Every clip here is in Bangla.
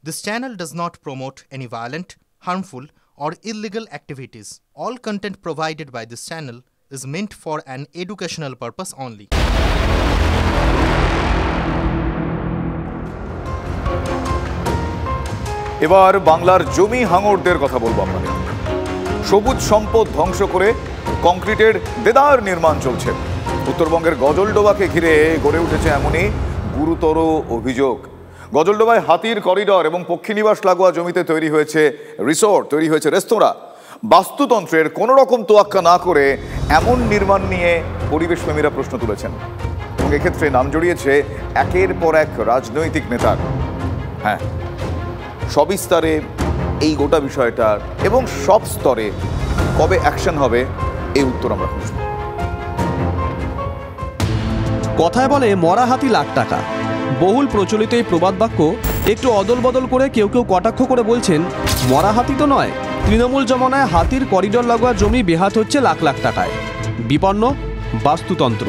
This channel does not promote any violent, harmful, or illegal activities. All content provided by this channel is meant for an educational purpose only. এবার বাংলার জমি হাঙরদের কথা বলবো আপনাদের। সবুজ সম্পদ ধ্বংস করে কংক্রিটের দেদার নির্মাণ চলছে। উত্তরবঙ্গের গজলডোবাকে ঘিরে গড়ে উঠেছে এমনই গুরুতর অভিযোগ। গজলডোবায় হাতির করিডর এবং পক্ষীনিবাস লাগোয়া জমিতে তৈরি হয়েছে রিসোর্ট, তৈরি হয়েছে রেস্তোরাঁ। বাস্তুতন্ত্রের কোনো রকম তোয়াক্কা না করে এমন নির্মাণ নিয়ে পরিবেশপ্রেমীরা প্রশ্ন তুলেছেন এবং এক্ষেত্রে নাম জড়িয়েছে একের পর এক রাজনৈতিক নেতার। হ্যাঁ, সবিস্তারে এই গোটা বিষয়টার এবং সব স্তরে কবে অ্যাকশন হবে এই উত্তর আমরা খুঁজব। কথায় বলে মরা হাতি লাখ টাকা। বহুল প্রচলিত এই প্রবাদ বাক্য একটু অদল বদল করে কেউ কেউ কটাক্ষ করে বলছেন, মরা হাতি তো নয়, তৃণমূল জমানায় হাতির করিডর লাগোয়া জমি বেহাত হচ্ছে লাখ লাখ টাকায়। বিপন্ন বাস্তুতন্ত্র।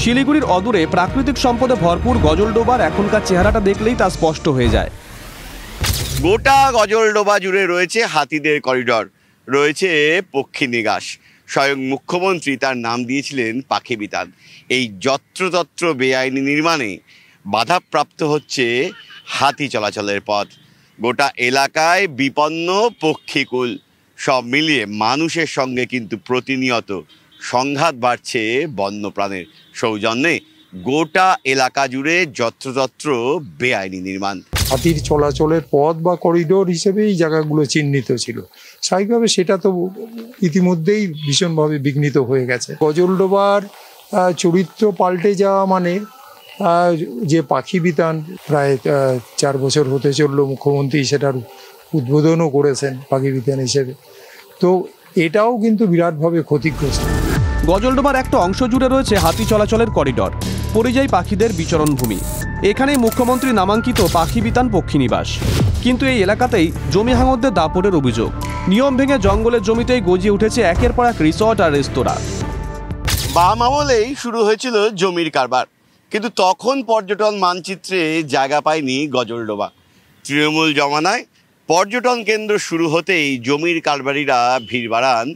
শিলিগুড়ির অদূরে প্রাকৃতিক সম্পদে ভরপুর গজলডোবার এখনকার চেহারাটা দেখলেই তা স্পষ্ট হয়ে যায়। গোটা গজলডোবা জুড়ে রয়েছে হাতিদের করিডর, রয়েছে পক্ষী নিবাস। স্বয়ং মুখ্যমন্ত্রী তার নাম দিয়েছিলেন পাখি বিতান। এই যত্রতত্র বেআইনি নির্মাণে বাধাপ্রাপ্ত হচ্ছে হাতি চলাচলের পথ। গোটা এলাকায় বিপন্ন পক্ষীকুল। সব মিলিয়ে মানুষের সঙ্গে কিন্তু প্রতিনিয়ত সংঘাত বাড়ছে বন্যপ্রাণের সৌজন্যে। গোটা এলাকা জুড়ে যত্রতত্র বেআইনি নির্মাণ। হাতির চলাচলের পথ বা করিডোর হিসেবে এই জায়গাগুলো চিহ্নিত ছিল। স্বাভাবিকভাবে সেটা তো ইতিমধ্যেই ভীষণভাবে বিঘ্নিত হয়ে গেছে। গজলডোবার চরিত্র পাল্টে যাওয়া মানে যে পাখি বিতান প্রায় 4 বছর হতে চললো, মুখ্যমন্ত্রী সেটার উদ্বোধনও করেছেন পাখি বিতান হিসেবে, তো এটাও কিন্তু বিরাটভাবে ক্ষতিগ্রস্ত। গজলডোবার একটা অংশ জুড়ে রয়েছে হাতি চলাচলের করিডর, পরিযায়ী পাখিদের বিচরণ ভূমি। এখানেই মুখ্যমন্ত্রী নামাঙ্কিত পাখি বিতান পক্ষীনিবাস। কিন্তু এই এলাকাতেই জমি হাঙরদের দাপটের অভিযোগ। নিয়ম ভেঙে জঙ্গলের জমিতেই গজিয়ে উঠেছে একের পর এক রিসর্ট আর রেস্তোরাঁ। বাম আমলেই শুরু হয়েছিল জমির কারবার, কিন্তু তখন পর্যটন মানচিত্রে জায়গা পায়নি গজলডোবা। তৃণমূল জমানায় পর্যটন কেন্দ্র শুরু হতেই জমির কারবারিরা ভিড় বাড়ান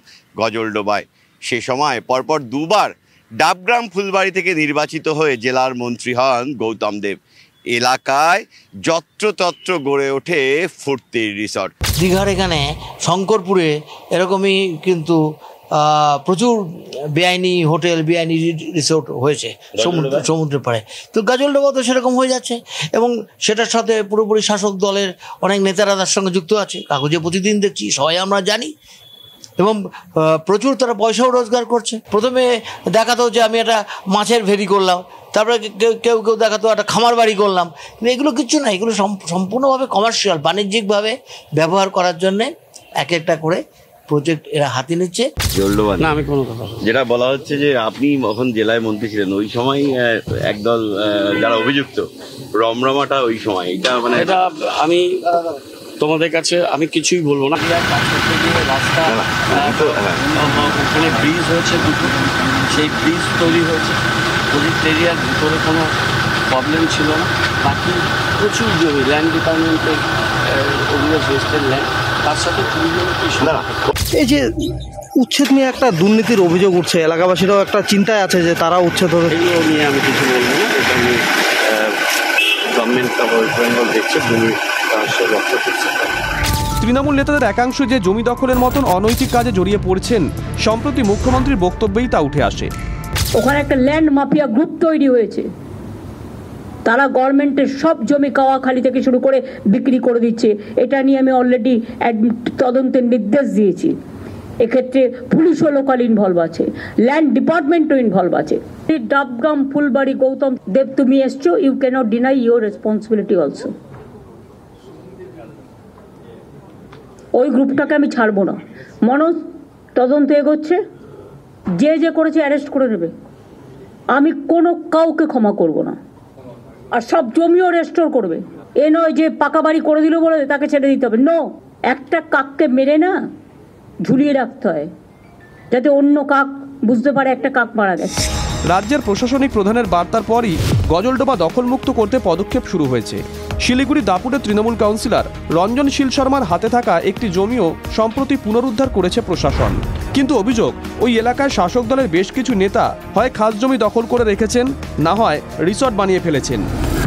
গজলডোবায়। সে সময় পরপর দুবার ডাবগ্রাম ফুলবাড়ি থেকে নির্বাচিত হয়ে জেলার মন্ত্রী হন গৌতম দেব। এলাকায় যত্রতত্র গড়ে ওঠে ফুর্তির রিসর্ট। দীঘার এখানে শঙ্করপুরে এরকমই কিন্তু প্রচুর বেআইনি হোটেল, বেআইনি রিসোর্ট হয়েছে সমুদ্রের পাড়ে। তো গজলডোবা তো সেরকম হয়ে যাচ্ছে এবং সেটার সাথে পুরোপুরি শাসক দলের অনেক নেতারা তার সঙ্গে যুক্ত আছে। কাগজে প্রতিদিন দেখছি, সবাই আমরা জানি, এবং প্রচুর তারা পয়সাও রোজগার করছে। প্রথমে দেখাতো যে আমি একটা মাছের ভেরি করলাম, তারপরে কেউ কেউ দেখাতো একটা খামার বাড়ি করলাম, কিন্তু এগুলো কিচ্ছু না। এগুলো সম্পূর্ণভাবে কমার্শিয়াল, বাণিজ্যিকভাবে ব্যবহার করার জন্যে এক একটা করে প্রজেক্ট এরা হাতে নিচ্ছে। গজলডোবা না, আমি কোনো কথা যেটা বলা হচ্ছে যে আপনি যখন জেলায় মন্ত্রী ছিলেন ওই সময় একদল যারা অভিযুক্ত রমরমাটা ওই সময় এটা মানে এটা আমি তোমাদের কাছে আমি কিছুই বলবো না। রাস্তা ওখানে ব্রিজ হয়েছে দুটো, সেই ব্রিজ তৈরি হয়েছে, প্রজেক্ট এরিয়ার ভিতরে কোনো প্রবলেম ছিল না। বাকি প্রচুর জমি ল্যান্ড ডিপার্টমেন্টের ওগুলো ওয়েস্টের ল্যান্ড, তার সাথে এই যে উচ্ছেদ নিয়ে একটা দুর্নীতির অভিযোগ উঠছে, এলাকাবাসীরাও একটা চিন্তায় আছে যে তারা উচ্ছেদ হবে। এগুলো নিয়ে আমি কিছু বলবো না। এটা নিয়ে গভর্নমেন্ট ওয়েস্ট বেঙ্গল দেখছে, ভূমি রক্ষা করছে। তৃণমূল নেতাদের একাংশ যে জমি দখলের মতন অনৈতিক কাজে জড়িয়ে পড়ছেন, সম্প্রতি মুখ্যমন্ত্রীর বক্তব্যেই তা উঠে আসে। ওখানে একটা ল্যান্ড মাফিয়া গ্রুপ তৈরি হয়েছে, তারা গভর্নমেন্টের সব জমি কাওয়াখালী থেকে শুরু করে বিক্রি করে দিচ্ছে। এটা নিয়ে আমি অলরেডি তদন্তের নির্দেশ দিয়েছি। এক্ষেত্রে পুলিশও লোকাল ইনভলভ আছে, ল্যান্ড ডিপার্টমেন্টও ইনভলভ আছে। ডাবগ্রাম ফুলবাড়ি গৌতম দেব, তুমি এসছো, you cannot deny your responsibility also. ওই গ্রুপটাকে আমি ছাড়বো না। মনোজ তদন্ত এগোচ্ছে, যে করেছে অ্যারেস্ট করে নেবে। আমি কোনো কাউকে ক্ষমা করব না, আর সব জমিও রেস্টোর করবে। এ নয় যে পাকা বাড়ি করে দিল বলে তাকে ছেড়ে দিতে হবে। নো, একটা কাককে মেরে না ঝুলিয়ে রাখতে হয়, যাতে অন্য কাক বুঝতে পারে একটা কাক মারা গেছে। রাজ্যের প্রশাসনিক প্রধানের বার্তার পরই গজলডোবা দখলমুক্ত করতে পদক্ষেপ শুরু হয়েছে। শিলিগুড়ি দাপুটের তৃণমূল কাউন্সিলর রঞ্জন শীল শর্মার হাতে থাকা একটি জমিও সম্প্রতি পুনরুদ্ধার করেছে প্রশাসন। কিন্তু অভিযোগ, ওই এলাকায় শাসক দলের বেশ কিছু নেতা হয় খাস জমি দখল করে রেখেছেন, না হয় রিসর্ট বানিয়ে ফেলেছেন।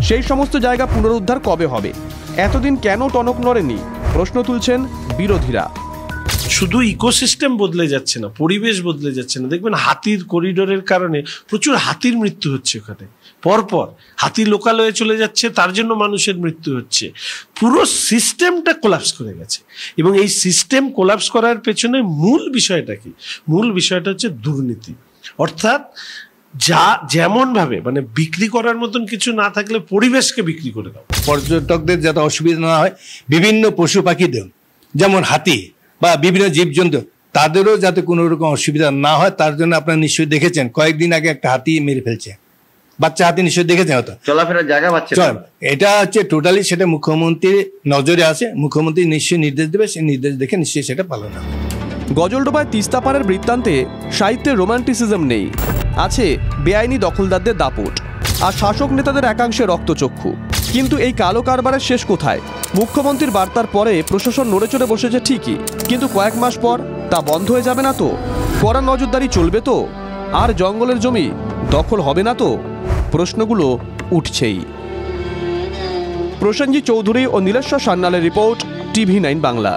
সেই সমস্ত জায়গা পুনরুদ্ধার কবে হবে? এতদিন কেন টনক নড়েনি প্রশ্ন তুলছেন বিরোধীরা। শুধু ইকোসিস্টেম বদলে যাচ্ছে না, পরিবেশ বদলে যাচ্ছে না। দেখবেন হাতির করিডোরের কারণে প্রচুর হাতির মৃত্যু হচ্ছে ওখানে, পরপর হাতি লোকালয়ে চলে যাচ্ছে, তার জন্য মানুষের মৃত্যু হচ্ছে। পুরো সিস্টেমটা কোলাপস করে গেছে। এবং এই সিস্টেম কোলাপস করার পেছনে মূল বিষয়টা কি? মূল বিষয়টা হচ্ছে দুর্নীতি। অর্থাৎ যেমন ভাবে মানে বিক্রি করার মতন কিছু না থাকলে পরিবেশকে বিক্রি করে দাও। পর্যটকদের যাতে অসুবিধা না হয়, বিভিন্ন পশু পাখিদের যেমন হাতি বা বিভিন্ন জীবজন্তু তাদেরও যাতে কোনো রকম অসুবিধা না হয়, তার জন্য আপনারা নিশ্চয়ই দেখেছেন কয়েকদিন আগে একটা হাতি মেরে ফেলছে, বাচ্চা হাতি, নিশ্চয়ই দেখেছেন হয়তো, চলাফেরার জায়গা পাচ্ছে। এটা হচ্ছে টোটালি সেটা মুখ্যমন্ত্রীর নজরে আছে, মুখ্যমন্ত্রী নিশ্চয়ই নির্দেশ দেবে, সেই নির্দেশ দেখে নিশ্চয়ই সেটা পালন হবে। গজলডোবায় তিস্তাপাড়ের বৃত্তান্তে সাহিত্যের রোমান্টিসিজম নেই, আছে বেআইনি দখলদারদের দাপট আর শাসক নেতাদের একাংশে রক্তচক্ষু। কিন্তু এই কালো কারবারের শেষ কোথায়? মুখ্যমন্ত্রীর বার্তার পরে প্রশাসন নড়েচড়ে বসেছে ঠিকই, কিন্তু কয়েক মাস পর তা বন্ধ হয়ে যাবে না তো? কড়া নজরদারি চলবে তো? আর জঙ্গলের জমি দখল হবে না তো? প্রশ্নগুলো উঠছেই। প্রসেনজিৎ চৌধুরী ও নীলেশ্বর সান্যালের রিপোর্ট, TV9 বাংলা।